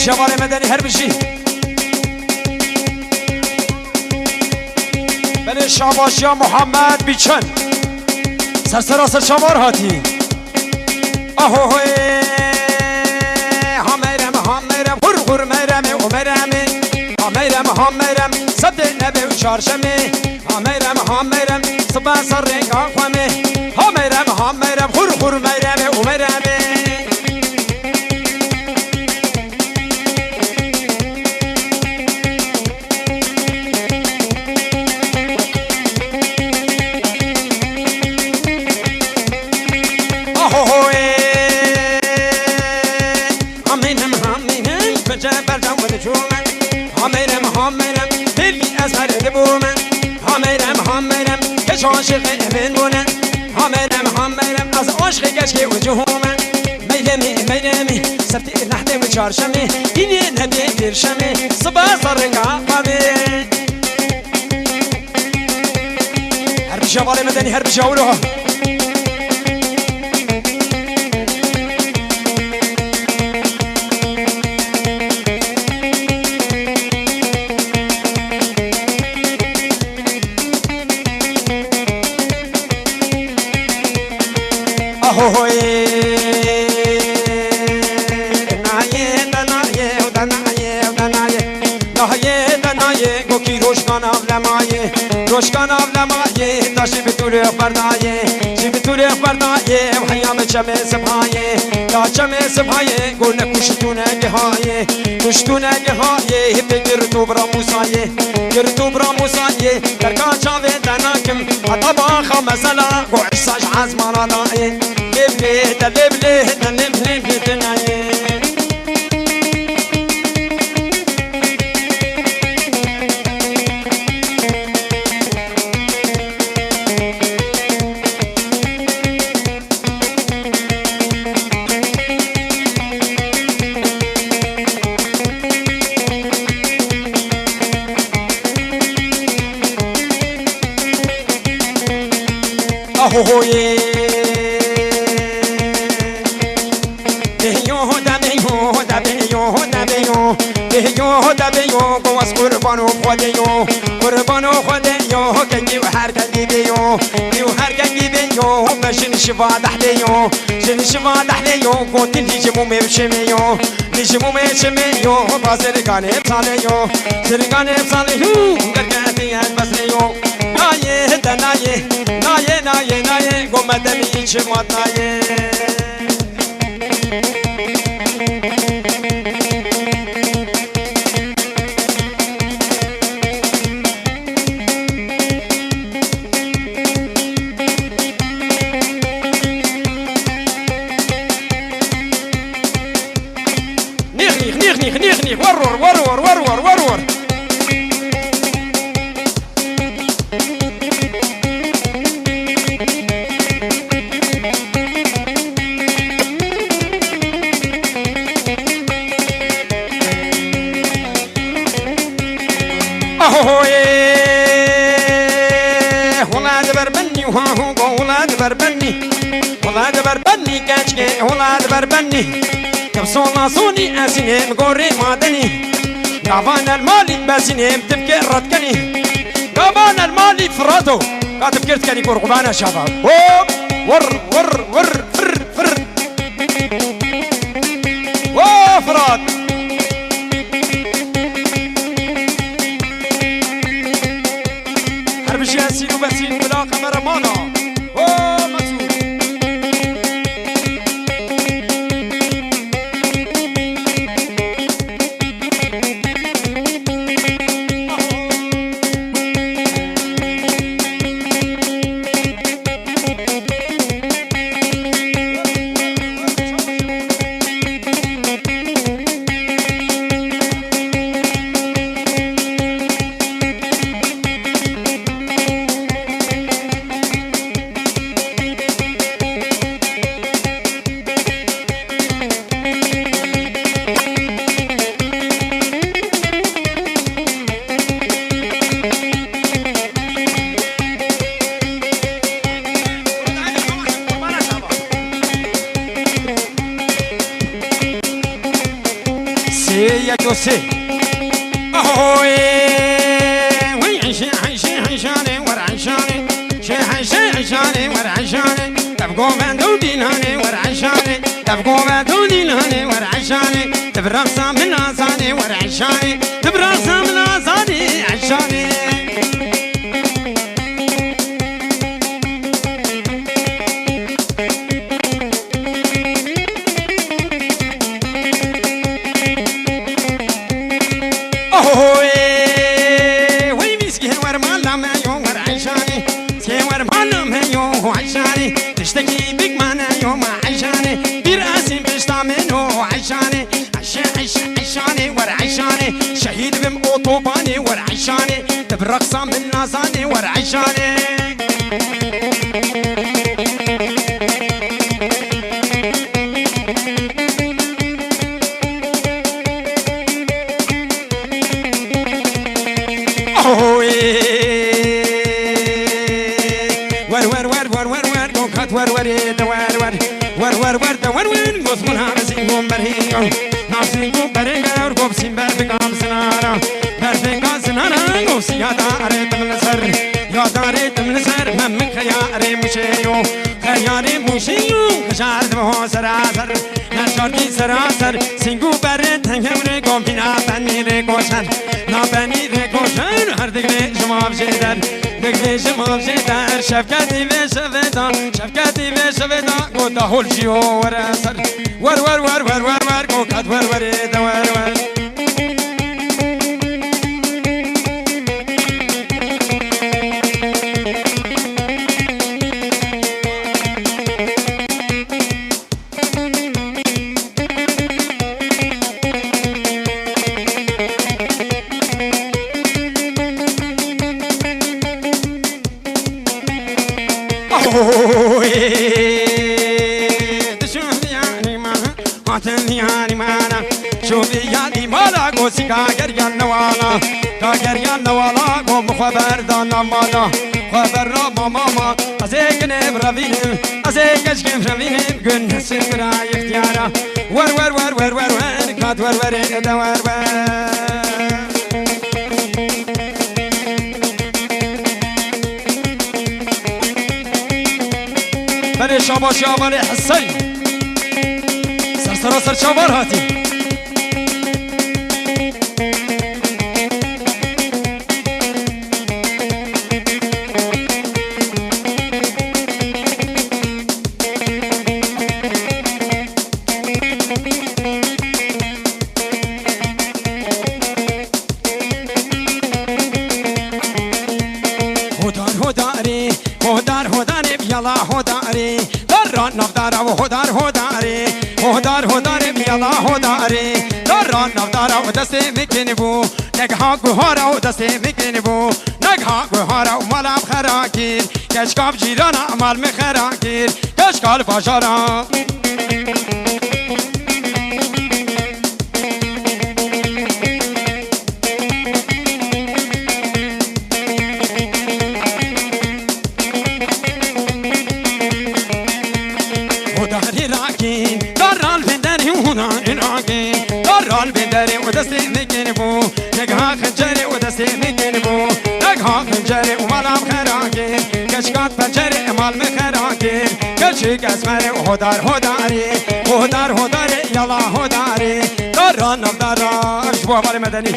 شمال مدني هربشي بني شاباش يا محمد بيچن سرسراسر شمار هاتي اهو هوي هميرم هميرم هر ميرم وميرمي هميرم هميرم سبت نبي وشارشمي هميرم هميرم صبا سرين قافمي هميرم هميرم هر ميرم وميرمي عاشق من بنا همرم همرم از عشق گشت وجهومه میلمی سبت نحده و چارشمه اینی نبی درشمه صبح سرنگا قابه هر بشوال مدنی هر بشاولوها هوي نايه دنايه ودنايه ودنايه نايه دنايه گوکی روشکان اولمایه روشکان اولمایه داشتی بطول اخبردایه شی بطول اخبردایه و حیام چمه سبهایه دا چمه سبهایه گل نکوشتونه گهایه کشتونه گهایه بگر تو برا موسایه گر تو برا موسایه درکا چاوه دناکم حتی باخا مثلا گو عساش عزمان آلایه لبله لبله لبله دنايه اهوي دبیو گوش قربانو خودیو قربانو خودیو کنگی و هر کنگی بیو بیو هر کنگی بیو بشین شفا دحلیو شین شفا دحلیو گوتی نیجمو میشمیو نیجمو میشمیو بازرگانه بسالیو زرگانه بسالیو گرگتی هست بسلیو نایه دنایه نایه نایه نایه گمدمی چمات نایه ورور اهوي ولاد بربني وهو ولاد بربني ولاد بربني كاشكي ولاد بربني كبسونا صوني اسنين قوري مادني قابان المالي بسنين تبكي ردكني قابان المالي فراتو كاتب كرت كني قرقبانا شباب ور فر وفرات حرب شياسين وبسين بلا قمر مانا دو سه آهوی وی عیشانه ور عیشانه چه عیشانه ور عیشانه تبقو بندو دینانه ور عیشانه تبقو بندو دینانه ور عیشانه تبرقصا من آزانه ور عیشانه تبرقصا من آزانه عیشانه تشتكي بك معنا يوم عشاني براسي بشتامنو عشاني عشاني ور عشاني شهيد بمقطوباني ور عشاني تبرقصة من نازاني ور عشاني ور قصمون هامسين برهيون ناسين بريغا ورقوب سين برفقام سنارا برفقام سنارا قوسي ياداري تمنسر ياداري تمنسر ممن خياري مشيو خياري مشيو خشار دمو سراسر نشارتي سراسر سينگو برد تنگم رقوم بنا بني رقوشن نا بني رقوشن هر دقلي جماب جيدر دقلي جماب جيدر شفقتي بشفتا شفقتي بشفتا قد هول جيو ورسر ور ور ور ور ور ور قد ور ور ور ور كاغريان نوالا قوم خبر دانا مالا خبر را ماما ازيك نبرافينم ازيك اشكم رافينم قن سنقرا اختيارا ور ور ور ور ور ور كات ور ور ادا ور ور بري شابا شابا حسين سر شابار هاتي يلا هداري دران نفدارا وهدار هداري هدار هداري يلا هداري دران نفدارا ودستي مكنبو نگها گوهارا ودستي مكنبو نگها گوهارا ومالام خراكير كشكاف جيرانا مال مخراكير كشكال باشارا ودستي مكنبو نگها خنجري ودستي مكنبو نگها خنجري ومالام خراكي كشكات بجري مال مخراكي كشك اسمري وهدار هداري وهدار هداري يلا هداري داران نفدارا شبوه بالي مدني